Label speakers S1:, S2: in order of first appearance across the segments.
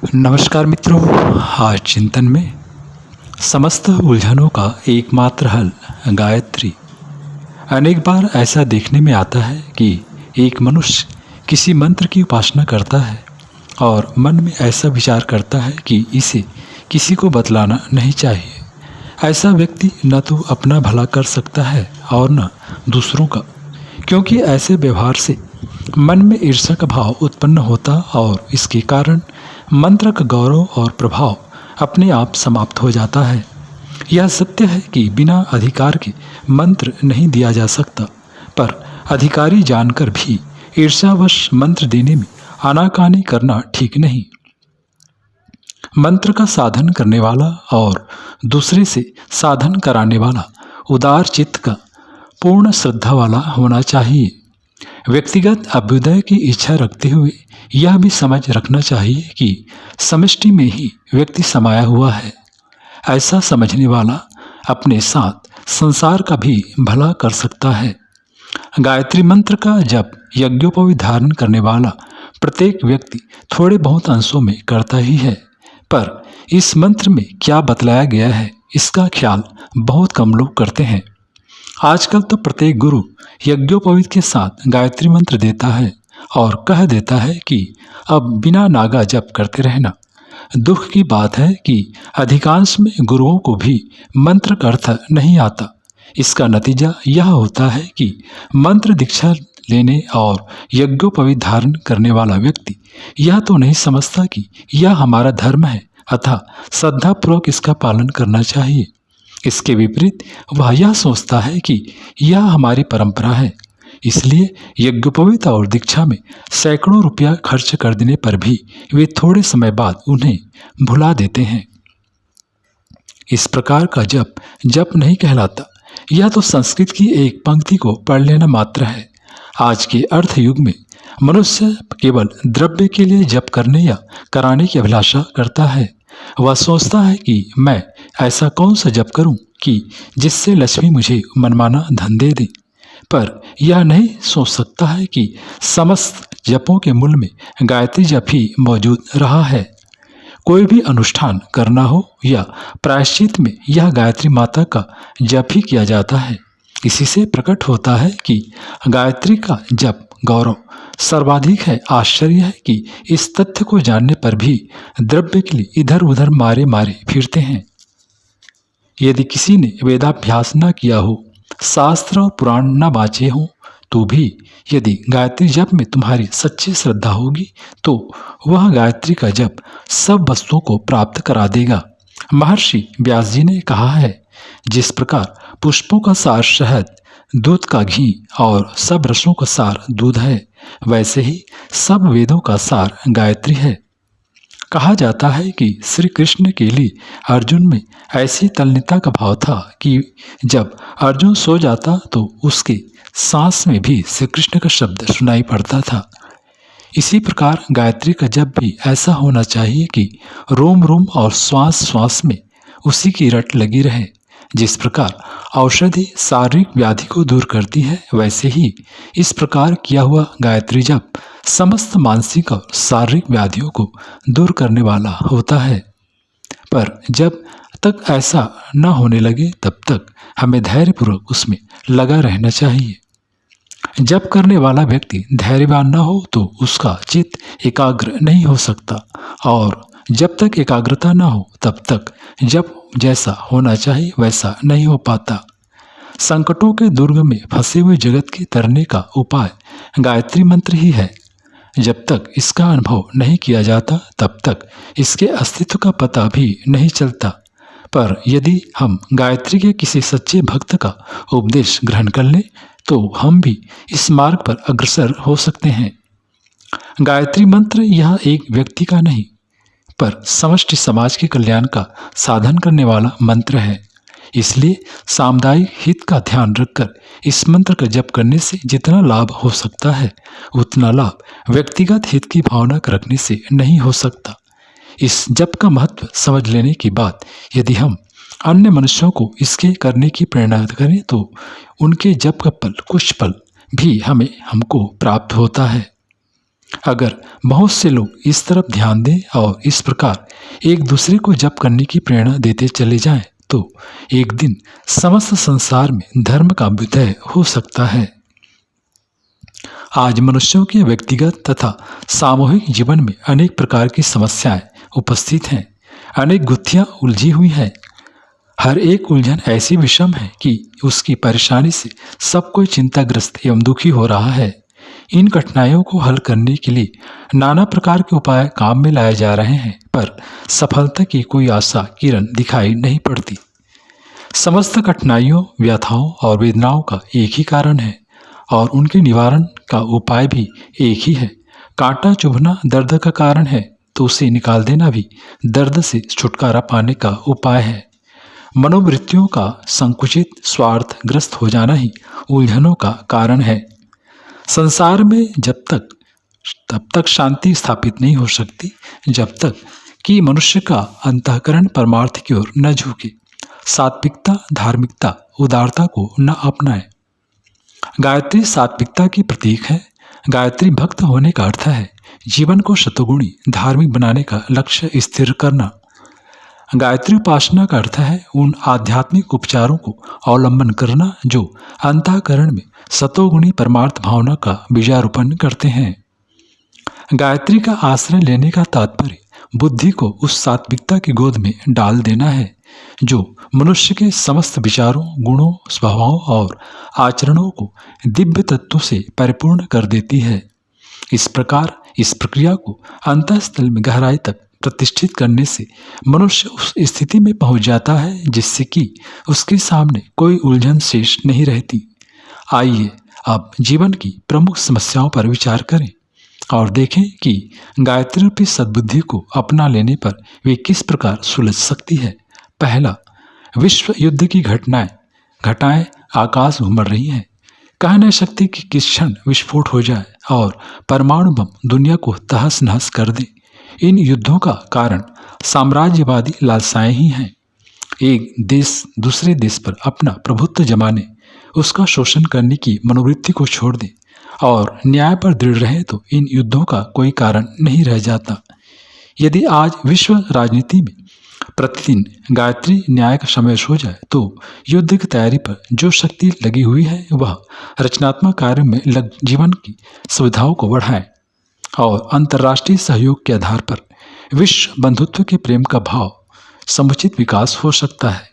S1: नमस्कार मित्रों। आज चिंतन में समस्त उलझनों का एकमात्र हल गायत्री। अनेक बार ऐसा देखने में आता है कि एक मनुष्य किसी मंत्र की उपासना करता है और मन में ऐसा विचार करता है कि इसे किसी को बतलाना नहीं चाहिए। ऐसा व्यक्ति न तो अपना भला कर सकता है और न दूसरों का, क्योंकि ऐसे व्यवहार से मन में ईर्ष्या का भाव उत्पन्न होता और इसके कारण मंत्र का गौरव और प्रभाव अपने आप समाप्त हो जाता है। यह सत्य है कि बिना अधिकार के मंत्र नहीं दिया जा सकता, पर अधिकारी जानकर भी ईर्ष्यावश मंत्र देने में आनाकानी करना ठीक नहीं। मंत्र का साधन करने वाला और दूसरे से साधन कराने वाला उदार चित्त का पूर्ण श्रद्धा वाला होना चाहिए। व्यक्तिगत अभ्युदय की इच्छा रखते हुए यह भी समझ रखना चाहिए कि समष्टि में ही व्यक्ति समाया हुआ है। ऐसा समझने वाला अपने साथ संसार का भी भला कर सकता है। गायत्री मंत्र का जप यज्ञोपवीत धारण करने वाला प्रत्येक व्यक्ति थोड़े बहुत अंशों में करता ही है, पर इस मंत्र में क्या बतलाया गया है इसका ख्याल बहुत कम लोग करते हैं। आजकल तो प्रत्येक गुरु यज्ञोपवीत के साथ गायत्री मंत्र देता है और कह देता है कि अब बिना नागा जप करते रहना। दुख की बात है कि अधिकांश में गुरुओं को भी मंत्र का अर्थ नहीं आता। इसका नतीजा यह होता है कि मंत्र दीक्षा लेने और यज्ञोपवीत धारण करने वाला व्यक्ति यह तो नहीं समझता कि यह हमारा धर्म है, अतः श्रद्धापूर्वक इसका पालन करना चाहिए। इसके विपरीत वह यह सोचता है कि यह हमारी परंपरा है, इसलिए यज्ञोपवीत और दीक्षा में सैकड़ों रुपया खर्च कर देने पर भी वे थोड़े समय बाद उन्हें भुला देते हैं। इस प्रकार का जप नहीं कहलाता। यह तो संस्कृत की एक पंक्ति को पढ़ लेना मात्र है। आज के अर्थ युग में मनुष्य केवल द्रव्य के लिए जप करने या कराने की अभिलाषा करता है। वह सोचता है कि मैं ऐसा कौन सा जप करूं कि जिससे लक्ष्मी मुझे मनमाना धन दे दे, पर यह नहीं सोच सकता है कि समस्त जपों के मूल में गायत्री जप ही मौजूद रहा है। कोई भी अनुष्ठान करना हो या प्रायश्चित में यह गायत्री माता का जप ही किया जाता है। इसी से प्रकट होता है कि गायत्री का जप गौरव सर्वाधिक है। आश्चर्य है कि इस तथ्य को जानने पर भी द्रव्य के लिए इधर उधर मारे मारे फिरते हैं। यदि किसी ने वेदाभ्यास न किया हो, शास्त्र और पुराण न बाँचे हों, तो भी यदि गायत्री जप में तुम्हारी सच्ची श्रद्धा होगी तो वह गायत्री का जप सब वस्तुओं को प्राप्त करा देगा। महर्षि व्यास जी ने कहा है, जिस प्रकार पुष्पों का सार शहद, दूध का घी और सब रसों का सार दूध है, वैसे ही सब वेदों का सार गायत्री है। कहा जाता है कि श्री कृष्ण के लिए अर्जुन में ऐसी तल्लीनता का भाव था कि जब अर्जुन सो जाता तो उसके सांस में भी श्री कृष्ण का शब्द सुनाई पड़ता था। इसी प्रकार गायत्री का जप भी ऐसा होना चाहिए कि रोम रोम और श्वास श्वास में उसी की रट लगी रहे। जिस प्रकार औषधि शारीरिक व्याधि को दूर करती है, वैसे ही इस प्रकार किया हुआ गायत्री जप समस्त मानसिक और शारीरिक व्याधियों को दूर करने वाला होता है। पर जब तक ऐसा न होने लगे तब तक हमें धैर्यपूर्वक उसमें लगा रहना चाहिए। जप करने वाला व्यक्ति धैर्यवान न हो तो उसका चित्त एकाग्र नहीं हो सकता, और जब तक एकाग्रता न हो तब तक जप जैसा होना चाहिए वैसा नहीं हो पाता। संकटों के दुर्ग में फंसे हुए जगत के तरने का उपाय गायत्री मंत्र ही है। जब तक इसका अनुभव नहीं किया जाता तब तक इसके अस्तित्व का पता भी नहीं चलता। पर यदि हम गायत्री के किसी सच्चे भक्त का उपदेश ग्रहण कर लें तो हम भी इस मार्ग पर अग्रसर हो सकते हैं। गायत्री मंत्र यह एक व्यक्ति का नहीं, पर समष्टि समाज के कल्याण का साधन करने वाला मंत्र है। इसलिए सामुदायिक हित का ध्यान रखकर इस मंत्र का जप करने से जितना लाभ हो सकता है उतना लाभ व्यक्तिगत हित की भावना रखने से नहीं हो सकता। इस जप का महत्व समझ लेने के बाद यदि हम अन्य मनुष्यों को इसके करने की प्रेरणा करें तो उनके जप का फल कुछ पल भी हमको प्राप्त होता है। अगर बहुत से लोग इस तरफ ध्यान दें और इस प्रकार एक दूसरे को जप करने की प्रेरणा देते चले जाएं, तो एक दिन समस्त संसार में धर्म का अभ्युदय हो सकता है। आज मनुष्यों के व्यक्तिगत तथा सामूहिक जीवन में अनेक प्रकार की समस्याएं उपस्थित हैं। अनेक गुत्थियां उलझी हुई हैं। हर एक उलझन ऐसी विषम है कि उसकी परेशानी से सब कोई चिंताग्रस्त एवं दुखी हो रहा है। इन कठिनाइयों को हल करने के लिए नाना प्रकार के उपाय काम में लाए जा रहे हैं, पर सफलता की कोई आशा किरण दिखाई नहीं पड़ती। समस्त कठिनाइयों, व्यथाओं और वेदनाओं का एक ही कारण है और उनके निवारण का उपाय भी एक ही है। कांटा चुभना दर्द का कारण है, तो उसे निकाल देना भी दर्द से छुटकारा पाने का उपाय है। मनोवृत्तियों का संकुचित, स्वार्थग्रस्त हो जाना ही उलझनों का कारण है। संसार में तब तक शांति स्थापित नहीं हो सकती जब तक कि मनुष्य का अंतःकरण परमार्थ की ओर न झुके, सात्विकता, धार्मिकता, उदारता को न अपनाए। गायत्री सात्विकता की प्रतीक है। गायत्री भक्त होने का अर्थ है जीवन को शतगुणी धार्मिक बनाने का लक्ष्य स्थिर करना। गायत्री उपासना का अर्थ है उन आध्यात्मिक उपचारों को अवलंबन करना जो अंतःकरण में सतोगुणी परमार्थ भावना का बीजारोपण करते हैं। गायत्री का आश्रय लेने का तात्पर्य बुद्धि को उस सात्विकता की गोद में डाल देना है जो मनुष्य के समस्त विचारों, गुणों, स्वभावों और आचरणों को दिव्य तत्वों से परिपूर्ण कर देती है। इस प्रकार इस प्रक्रिया को अंतःस्थल में गहराई तक प्रतिष्ठित करने से मनुष्य उस स्थिति में पहुंच जाता है जिससे कि उसके सामने कोई उलझन शेष नहीं रहती। आइए अब जीवन की प्रमुख समस्याओं पर विचार करें और देखें कि गायत्री रूपी सद्बुद्धि को अपना लेने पर वे किस प्रकार सुलझ सकती है। पहला, विश्व युद्ध की घटाएं आकाश घूमर रही हैं। कह नहीं सकती कि किस क्षण विस्फोट हो जाए और परमाणु बम दुनिया को तहस नहस कर दे। इन युद्धों का कारण साम्राज्यवादी लालसाएं ही हैं। एक देश दूसरे देश पर अपना प्रभुत्व जमाने, उसका शोषण करने की मनोवृत्ति को छोड़ दे और न्याय पर दृढ़ रहे तो इन युद्धों का कोई कारण नहीं रह जाता। यदि आज विश्व राजनीति में प्रतिदिन गायत्री न्याय का समावेश हो जाए तो युद्ध की तैयारी पर जो शक्ति लगी हुई है वह रचनात्मक कार्य में लग जीवन की सुविधाओं को बढ़ाए और अंतर्राष्ट्रीय सहयोग के आधार पर विश्व बंधुत्व के प्रेम का भाव समुचित विकास हो सकता है।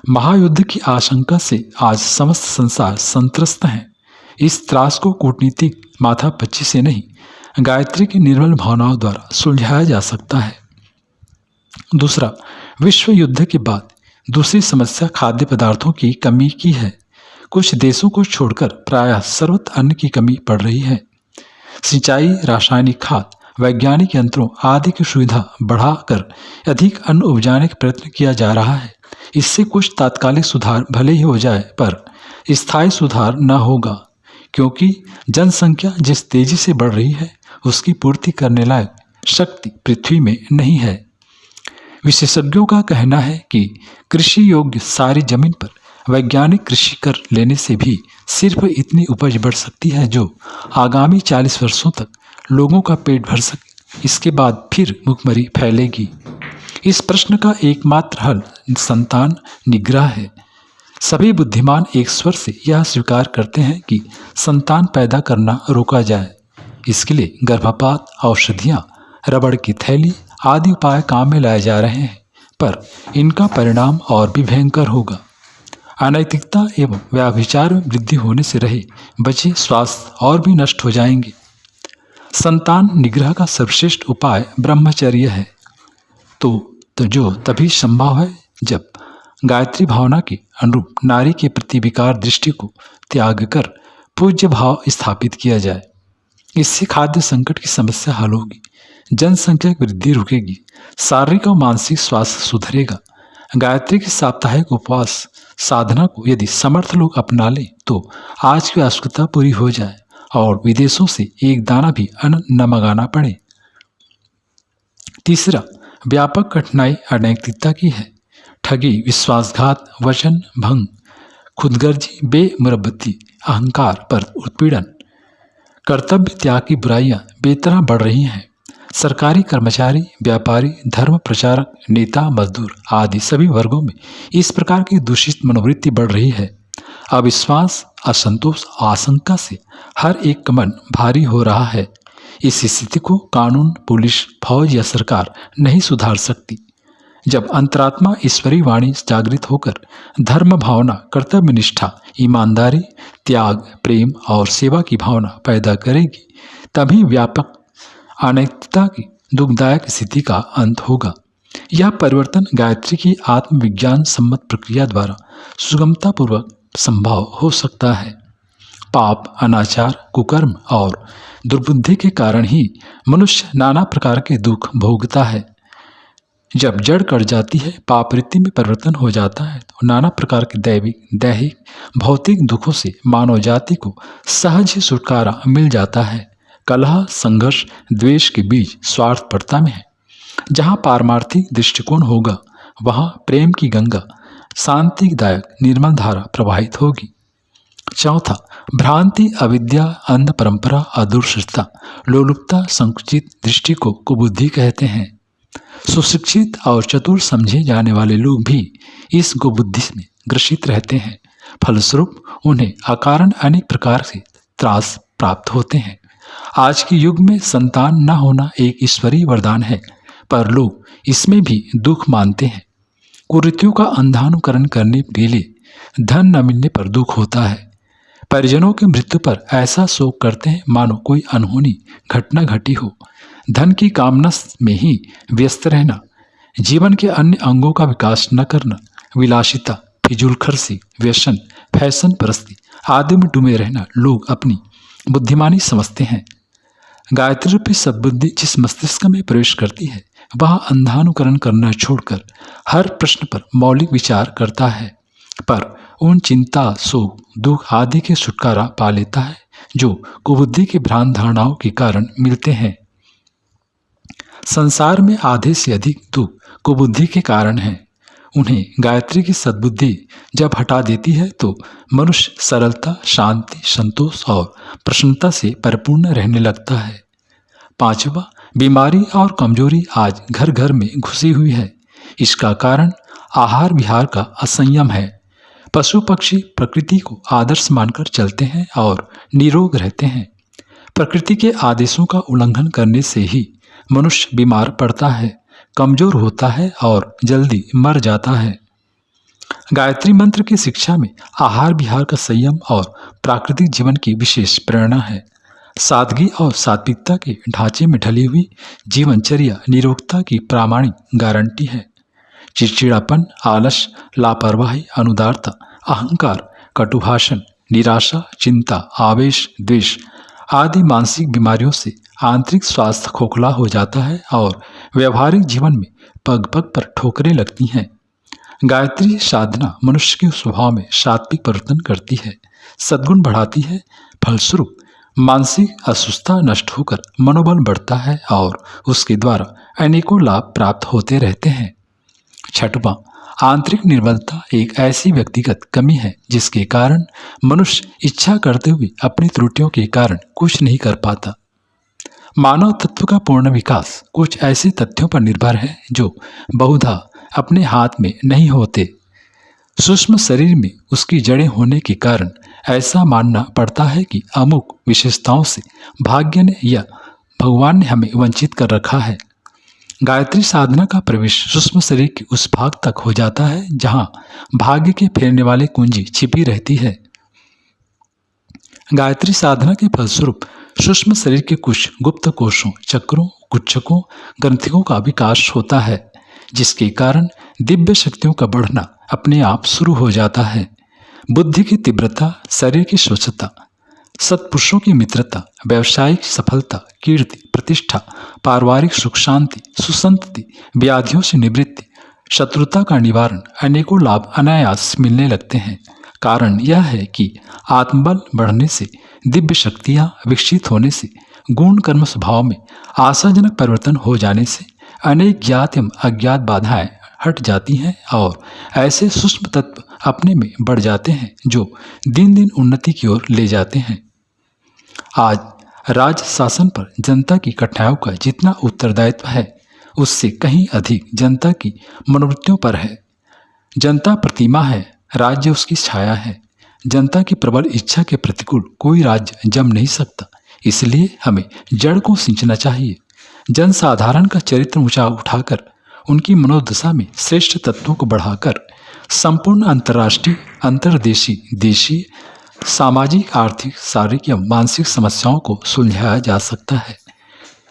S1: महायुद्ध की आशंका से आज समस्त संसार संत्रस्त है। इस त्रास को कूटनीतिक माथापच्ची से नहीं, गायत्री की निर्मल भावनाओं द्वारा सुलझाया जा सकता है। दूसरा, विश्व युद्ध के बाद दूसरी समस्या खाद्य पदार्थों की कमी की है। कुछ देशों को छोड़कर प्रायः सर्वत्र अन्न की कमी पड़ रही है। सिंचाई, रासायनिक खाद, वैज्ञानिक यंत्रों आदि की सुविधा बढ़ाकर अधिक अन्न उपजाने का प्रयत्न किया जा रहा है। इससे कुछ तात्कालिक सुधार भले ही हो जाए पर स्थायी सुधार न होगा, क्योंकि जनसंख्या जिस तेजी से बढ़ रही है उसकी पूर्ति करने लायक शक्ति पृथ्वी में नहीं है। विशेषज्ञों का कहना है कि कृषि योग्य सारी जमीन पर वैज्ञानिक कृषि कर लेने से भी सिर्फ इतनी उपज बढ़ सकती है जो आगामी 40 वर्षों तक लोगों का पेट भर सके। इसके बाद फिर भुखमरी फैलेगी। इस प्रश्न का एकमात्र हल संतान निग्रह है। सभी बुद्धिमान एक स्वर से यह स्वीकार करते हैं कि संतान पैदा करना रोका जाए। इसके लिए गर्भपात, औषधियाँ, रबड़ की थैली आदि उपाय काम में लाए जा रहे हैं, पर इनका परिणाम और भी भयंकर होगा। अनैतिकता एवं व्याभिचार में वृद्धि होने से रहे बचे स्वास्थ्य और भी नष्ट हो जाएंगे। संतान निग्रह का सर्वश्रेष्ठ उपाय ब्रह्मचर्य है, जो तभी संभव है जब गायत्री भावना के अनुरूप नारी के प्रति विकार दृष्टि को त्याग कर पूज्य भाव स्थापित किया जाए। इससे खाद्य संकट की समस्या हल होगी, जनसंख्या की वृद्धि रुकेगी, शारीरिक और मानसिक स्वास्थ्य सुधरेगा। गायत्री के साप्ताहिक उपवास साधना को यदि समर्थ लोग अपना लें तो आज की आवश्यकता पूरी हो जाए और विदेशों से एक दाना भी अन्न न मंगाना पड़े। तीसरा, व्यापक कठिनाई अनैतिकता की है। ठगी, विश्वासघात, वचन भंग, खुदगर्जी, बेमुरब्बती, अहंकार पर उत्पीड़न, कर्तव्य त्याग की बुराइयां बेतरह बढ़ रही हैं। सरकारी कर्मचारी, व्यापारी, धर्म प्रचारक, नेता, मजदूर आदि सभी वर्गों में इस प्रकार की दूषित मनोवृत्ति बढ़ रही है। अविश्वास, असंतोष, आशंका से हर एक का मन भारी हो रहा है। इस स्थिति को कानून, पुलिस, फौज या सरकार नहीं सुधार सकती। जब अंतरात्मा ईश्वरी वाणी जागृत होकर धर्म भावना, कर्तव्य निष्ठा, ईमानदारी, त्याग, प्रेम और सेवा की भावना पैदा करेगी, तभी व्यापक अनैतिकता की दुखदायक स्थिति का अंत होगा। यह परिवर्तन गायत्री की आत्मविज्ञान सम्मत प्रक्रिया द्वारा सुगमतापूर्वक संभव हो सकता है। पाप, अनाचार, कुकर्म और दुर्बुद्धि के कारण ही मनुष्य नाना प्रकार के दुख भोगता है। जब जड़ कट जाती है, पापवृत्ति में परिवर्तन हो जाता है, तो नाना प्रकार के दैविक, दैहिक, भौतिक दुखों से मानव जाति को सहज ही छुटकारा मिल जाता है। कलह, संघर्ष, द्वेष के बीज स्वार्थपरता में है। जहाँ पारमार्थिक दृष्टिकोण होगा, वहाँ प्रेम की गंगा, शांतिदायक निर्मल धारा प्रवाहित होगी। चौथा, भ्रांति, अविद्या, अंध परंपरा, अदूरदर्शिता, लोलुपता, संकुचित दृष्टि को कुबुद्धि कहते हैं। सुशिक्षित और चतुर समझे जाने वाले लोग भी इस कुबुद्धि में ग्रसित रहते हैं। फलस्वरूप उन्हें अकारण अनेक प्रकार से त्रास प्राप्त होते हैं। आज के युग में संतान न होना एक ईश्वरीय वरदान है, पर लोग इसमें भी दुख मानते हैं। कुरीतियों का अंधानुकरण करने के लिए धन न मिलने पर दुख होता है। परिजनों की मृत्यु पर ऐसा शोक करते हैं मानो कोई अनहोनी घटना घटी हो। धन की कामना में ही व्यस्त रहना, जीवन के अन्य अंगों का विकास न करना, विलासिता, फिजूलखर्ची, व्यसन, फैशन परस्ती आदि में डूबे रहना लोग अपनी बुद्धिमानी समझते हैं। गायत्री रूपी सद्बुद्धि जिस मस्तिष्क में प्रवेश करती है, वह अंधानुकरण करना छोड़कर हर प्रश्न पर मौलिक विचार करता है, पर उन चिंता, शोक, दुख आदि के छुटकारा पा लेता है जो कुबुद्धि की भ्रांत धारणाओं के कारण मिलते हैं। संसार में आधे से अधिक दुख कुबुद्धि के कारण है। उन्हें गायत्री की सद्बुद्धि जब हटा देती है तो मनुष्य सरलता, शांति, संतोष और प्रसन्नता से परिपूर्ण रहने लगता है। पांचवा, बीमारी और कमजोरी आज घर घर में घुसी हुई है। इसका कारण आहार विहार का असंयम है। पशु पक्षी प्रकृति को आदर्श मानकर चलते हैं और निरोग रहते हैं। प्रकृति के आदेशों का उल्लंघन करने से ही मनुष्य बीमार पड़ता है, कमजोर होता है और जल्दी मर जाता है। गायत्री मंत्र की शिक्षा में आहार विहार का संयम और प्राकृतिक जीवन की विशेष प्रेरणा है। सादगी और सात्विकता के ढांचे में ढली हुई जीवनचर्या निरोगता की प्रामाणिक गारंटी है। चिड़चिड़ापन, आलस, लापरवाही, अनुदारता, अहंकार, कटुभाषण, निराशा, चिंता, आवेश, द्वेष आदि मानसिक बीमारियों से आंतरिक स्वास्थ्य खोखला हो जाता है और व्यवहारिक जीवन में पग पग पर ठोकरें लगती हैं। गायत्री साधना मनुष्य के स्वभाव में सात्विक परिवर्तन करती है, सद्गुण बढ़ाती है। फलस्वरूप मानसिक अस्वस्थता नष्ट होकर मनोबल बढ़ता है और उसके द्वारा अनेकों लाभ प्राप्त होते रहते हैं। छठवां, आंतरिक निर्बलता एक ऐसी व्यक्तिगत कमी है जिसके कारण मनुष्य इच्छा करते हुए अपनी त्रुटियों के कारण कुछ नहीं कर पाता। मानव तत्व का पूर्ण विकास कुछ ऐसे तथ्यों पर निर्भर है जो बहुधा अपने हाथ में नहीं होते। सूक्ष्म शरीर में उसकी जड़ें होने के कारण ऐसा मानना पड़ता है कि अमुक विशेषताओं से भाग्य ने या भगवान ने हमें वंचित कर रखा है। गायत्री साधना का प्रवेश सूक्ष्म शरीर के उस भाग तक हो जाता है जहां भाग्य के फेरने वाली कुंजी छिपी रहती है। गायत्री साधना के फलस्वरूप सूक्ष्म शरीर के कुछ गुप्त कोशों, चक्रों, गुच्छकों, ग्रंथियों का विकास होता है, जिसके कारण दिव्य शक्तियों का बढ़ना अपने आप शुरू हो जाता है। बुद्धि की तीव्रता, शरीर की स्वच्छता, सत्पुरुषों की मित्रता, व्यावसायिक सफलता, कीर्ति, प्रतिष्ठा, पारिवारिक सुख शांति, सुसंतति, व्याधियों से निवृत्ति, शत्रुता का निवारण, अनेकों लाभ अनायास मिलने लगते हैं। कारण यह है कि आत्मबल बढ़ने से, दिव्य शक्तियाँ विकसित होने से, गुण कर्म स्वभाव में आशाजनक परिवर्तन हो जाने से अनेक ज्ञात एवं अज्ञात बाधाएं हट जाती हैं और ऐसे सूक्ष्म तत्व अपने में बढ़ जाते हैं जो दिन दिन उन्नति की ओर ले जाते हैं। आज राज शासन पर जनता की कठिनाइयों का जितना उत्तरदायित्व है, उससे कहीं अधिक जनता की मनोवृत्तियों पर है। जनता प्रतिमा है, राज्य उसकी छाया है। जनता की प्रबल इच्छा के प्रतिकूल कोई राज्य जम नहीं सकता। इसलिए हमें जड़ को सींचना चाहिए। जनसाधारण का चरित्र ऊंचा उठाकर, उनकी मनोदशा में श्रेष्ठ तत्वों को बढ़ाकर संपूर्ण अंतर्राष्ट्रीय, अंतर्देशीय, देशीय, सामाजिक, आर्थिक, शारीरिक या मानसिक समस्याओं को सुलझाया जा सकता है।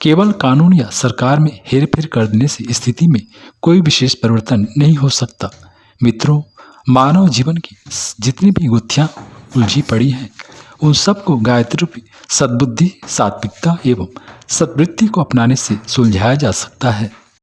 S1: केवल कानून या सरकार में हेरफेर कर देने से स्थिति में कोई विशेष परिवर्तन नहीं हो सकता। मित्रों, मानव जीवन की जितनी भी गुत्थियां उलझी पड़ी हैं, उन सबको गायत्री रूपी सद्बुद्धि, सात्विकता एवं सद्वृत्ति को अपनाने से सुलझाया जा सकता है।